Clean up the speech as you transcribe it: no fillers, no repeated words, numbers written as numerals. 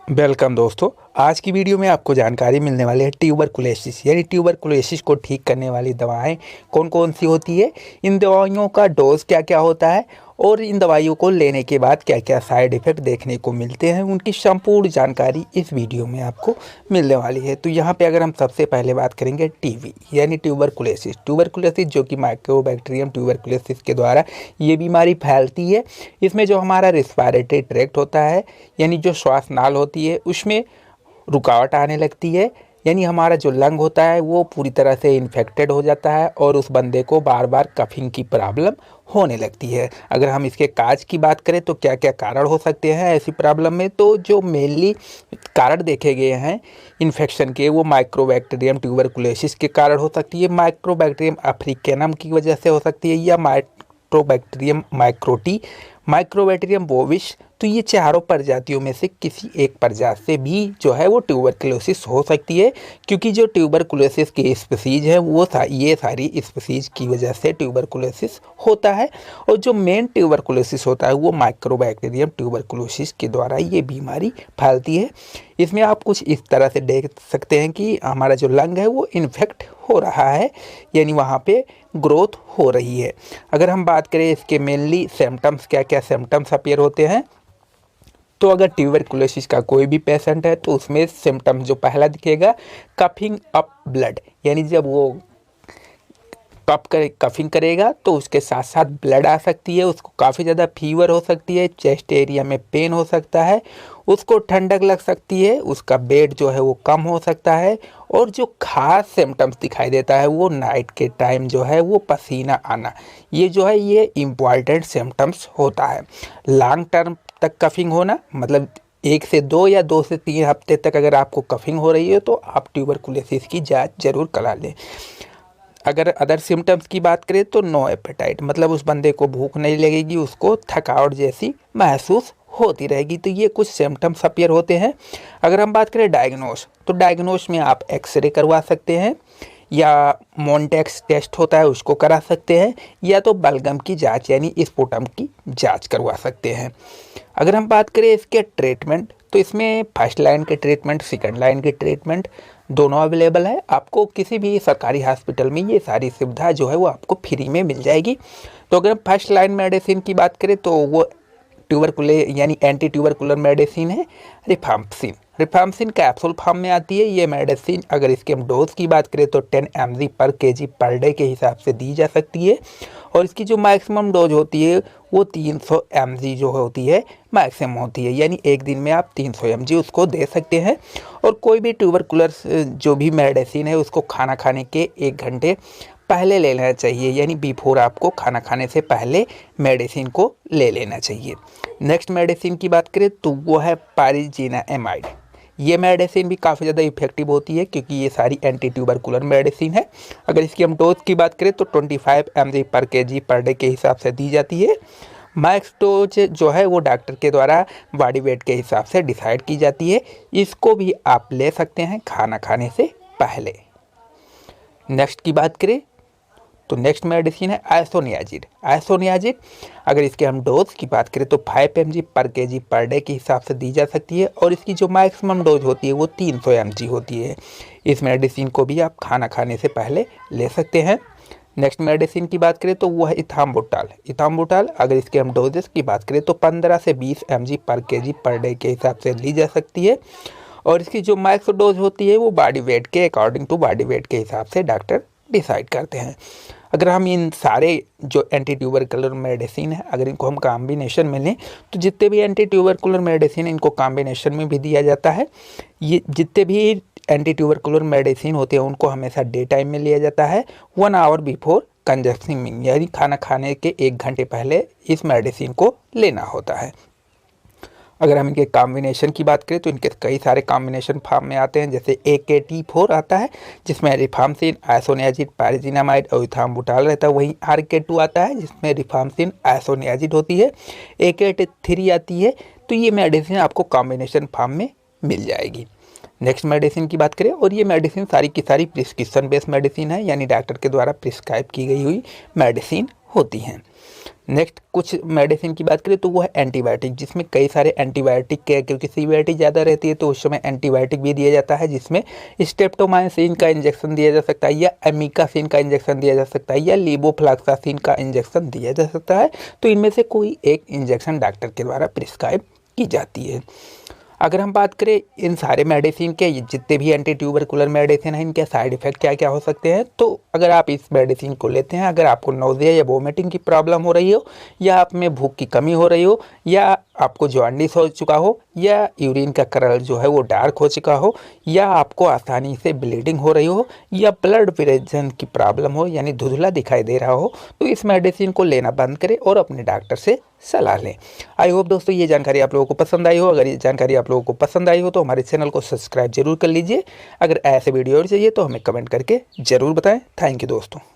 Welcome दोस्तों। आज की वीडियो में आपको जानकारी मिलने वाली है ट्यूबरकुलोसिस यानी ट्यूबरकुलोसिस को ठीक करने वाली दवाएं कौन कौन सी होती है, इन दवाइयों का डोज क्या क्या होता है और इन दवाइयों को लेने के बाद क्या क्या साइड इफ़ेक्ट देखने को मिलते हैं, उनकी संपूर्ण जानकारी इस वीडियो में आपको मिलने वाली है। तो यहाँ पे अगर हम सबसे पहले बात करेंगे टीबी यानी ट्यूबरकुलोसिस जो कि माइक्रोबैक्टीरियम ट्यूबरकुलोसिस के द्वारा ये बीमारी फैलती है। इसमें जो हमारा रेस्पिरेटरी ट्रैक्ट होता है यानी जो श्वास नाल होती है उसमें रुकावट आने लगती है, यानी हमारा जो लंग होता है वो पूरी तरह से इन्फेक्टेड हो जाता है और उस बंदे को बार बार कफिंग की प्रॉब्लम होने लगती है। अगर हम इसके काज की बात करें तो क्या क्या कारण हो सकते हैं ऐसी प्रॉब्लम में, तो जो मेनली कारण देखे गए हैं इन्फेक्शन के वो माइक्रोबैक्टीरियम ट्यूबरकुलोसिस के कारण हो सकती है, माइक्रोबैक्टीरियम अफ्रीकैनम की वजह से हो सकती है, या माइक्रोबैक्टीरियम माइक्रोबैक्टीरियम बोविस। तो ये चारों प्रजातियों में से किसी एक प्रजाति से भी जो है वो ट्यूबरकुलोसिस हो सकती है, क्योंकि जो ट्यूबरकुलोसिस की स्पीसीज है वो ये सारी स्पीसीज की वजह से ट्यूबरकुलोसिस होता है। और जो मेन ट्यूबरकुलोसिस होता है वो माइक्रोबैक्टीरियम ट्यूबरकुलोसिस के द्वारा ये बीमारी फैलती है। इसमें आप कुछ इस तरह से देख सकते हैं कि हमारा जो लंग है वो इन्फेक्ट हो रहा है, यानी वहाँ पे ग्रोथ हो रही है। अगर हम बात करें इसके मेनली सिम्टम्स, क्या क्या सिम्टम्स अपीयर होते हैं, तो अगर ट्यूबरकुलोसिस का कोई भी पेशेंट है तो उसमें सिम्टम्स जो पहला दिखेगा कफिंग अप ब्लड, यानी जब वो कफिंग करेगा तो उसके साथ साथ ब्लड आ सकती है, उसको काफ़ी ज़्यादा फीवर हो सकती है, चेस्ट एरिया में पेन हो सकता है, उसको ठंडक लग सकती है, उसका वेट जो है वो कम हो सकता है, और जो खास सिम्टम्स दिखाई देता है वो नाइट के टाइम जो है वो पसीना आना, ये जो है ये इम्पॉर्टेंट सिम्टम्स होता है। लॉन्ग टर्म तक कफिंग होना, मतलब 1 से 2 या 2 से 3 हफ्ते तक अगर आपको कफिंग हो रही है तो आप ट्यूबरकुलोसिस की जांच जरूर करा लें। अगर अदर सिम्टम्स की बात करें तो नो एपेटाइट, मतलब उस बंदे को भूख नहीं लगेगी, उसको थकावट जैसी महसूस होती रहेगी। तो ये कुछ सिम्टम्स अपीयर होते हैं। अगर हम बात करें डायग्नोस, तो डायग्नोस में आप एक्सरे करवा सकते हैं, या मोन्टेक्स टेस्ट होता है उसको करा सकते हैं, या तो बलगम की जांच यानी स्पुटम की जांच करवा सकते हैं। अगर हम बात करें इसके ट्रीटमेंट, तो इसमें फर्स्ट लाइन के ट्रीटमेंट, सेकंड लाइन के ट्रीटमेंट दोनों अवेलेबल है। आपको किसी भी सरकारी हॉस्पिटल में ये सारी सुविधा जो है वो आपको फ्री में मिल जाएगी। तो अगर हम फर्स्ट लाइन मेडिसिन की बात करें तो वो यानी एंटी ट्यूबरकुलर मेडिसिन है रिफाम्पिसिन कैप्सूल फॉर्म में आती है। ये मेडिसिन अगर इसके हम डोज की बात करें तो 10 mg पर kg पर डे के हिसाब से दी जा सकती है, और इसकी जो मैक्सिमम डोज होती है वो 300 mg जो होती है मैक्सिमम होती है, यानी एक दिन में आप 300 mg उसको दे सकते हैं। और कोई भी ट्यूबरकुलर जो भी मेडिसिन है उसको खाना खाने के 1 घंटे पहले ले लेना चाहिए, यानी बिफोर आपको खाना खाने से पहले मेडिसिन को ले लेना चाहिए। नेक्स्ट मेडिसिन की बात करें तो वो है पाइरिजिनामाइड। ये मेडिसिन भी काफ़ी ज़्यादा इफेक्टिव होती है क्योंकि ये सारी एंटी ट्यूबरकुलर मेडिसिन है। अगर इसकी हम डोज की बात करें तो 25 mg पर kg पर डे के हिसाब से दी जाती है। मैक्स डोज जो है वो डॉक्टर के द्वारा बॉडी वेट के हिसाब से डिसाइड की जाती है। इसको भी आप ले सकते हैं खाना खाने से पहले। नेक्स्ट की बात करें तो नेक्स्ट मेडिसिन है आइसोनियाजिड। अगर इसके हम डोज की बात करें तो 5 mg पर kg पर डे के हिसाब से दी जा सकती है, और इसकी जो मैक्सिमम डोज होती है वो 300 mg होती है। इस मेडिसिन को भी आप खाना खाने से पहले ले सकते हैं। नेक्स्ट मेडिसिन की बात करें तो वो है इथाम्बुटाल। अगर इसके हम डोजेस की बात करें तो 15 से 20 mg पर kg पर डे के हिसाब से ली जा सकती है, और इसकी जो मैक्स डोज होती है वो बॉडी वेट के अकॉर्डिंग टू बॉडी वेट के हिसाब से डॉक्टर डिसाइड करते हैं। अगर हम इन सारे जो एंटी ट्यूबरकुलर मेडिसिन है अगर इनको हम कॉम्बिनेशन में लें तो जितने भी एंटी ट्यूबरकुलर मेडिसिन इनको कॉम्बिनेशन में भी दिया जाता है। ये जितने भी एंटी ट्यूबरकुलर मेडिसिन होते हैं उनको हमेशा डे टाइम में लिया जाता है, 1 आवर बिफोर कंजप्शन, यानी खाना खाने के 1 घंटे पहले इस मेडिसिन को लेना होता है। अगर हम इनके कॉम्बिनेशन की बात करें तो इनके कई सारे कॉम्बिनेशन फॉर्म में आते हैं, जैसे AKT4 आता है जिसमें रिफाम्पिसिन, आइसोनियाजिड, पाइरिजिनामाइड और इथाम्बुटाल रहता है। वहीं RK2 आता है जिसमें रिफाम्पिसिन, आइसोनियाजिड होती है। AKT3 आती है। तो ये मेडिसिन आपको कॉम्बिनेशन फॉर्म में मिल जाएगी। नेक्स्ट मेडिसिन की बात करें, और ये मेडिसिन सारी की सारी प्रिस्क्रिप्शन बेस्ड मेडिसिन है, यानी डॉक्टर के द्वारा प्रिस्क्राइब की गई हुई मेडिसिन होती हैं। नेक्स्ट कुछ मेडिसिन की बात करें तो वो है एंटीबायोटिक, जिसमें कई सारे एंटीबायोटिक के, क्योंकि सीवियरिटी ज़्यादा रहती है तो उस समय एंटीबायोटिक भी दिया जाता है, जिसमें स्ट्रेप्टोमाइसिन का इंजेक्शन दिया जा सकता है, या एमिकासिन का इंजेक्शन दिया जा सकता है, या लीवोफ्लॉक्सासिन का इंजेक्शन दिया जा सकता है। तो इनमें से कोई एक इंजेक्शन डॉक्टर के द्वारा प्रिस्क्राइब की जाती है। अगर हम बात करें इन सारे मेडिसिन के, जितने भी एंटी ट्यूबरकुलर मेडिसिन हैं, इनके साइड इफ़ेक्ट क्या क्या हो सकते हैं, तो अगर आप इस मेडिसिन को लेते हैं, अगर आपको नोज़िया या वोमिटिंग की प्रॉब्लम हो रही हो, या आप में भूख की कमी हो रही हो, या आपको जॉन्डिस हो चुका हो, या यूरिन का कलर जो है वो डार्क हो चुका हो, या आपको आसानी से ब्लीडिंग हो रही हो, या ब्लड प्रेशर की प्रॉब्लम हो यानी धुंधला दिखाई दे रहा हो, तो इस मेडिसिन को लेना बंद करें और अपने डॉक्टर से सलाह लें। आई होप दोस्तों ये जानकारी आप लोगों को पसंद आई हो। अगर ये जानकारी आप लोगों को पसंद आई हो तो हमारे चैनल को सब्सक्राइब जरूर कर लीजिए। अगर ऐसे वीडियो और चाहिए तो हमें कमेंट करके ज़रूर बताएं। थैंक यू दोस्तों।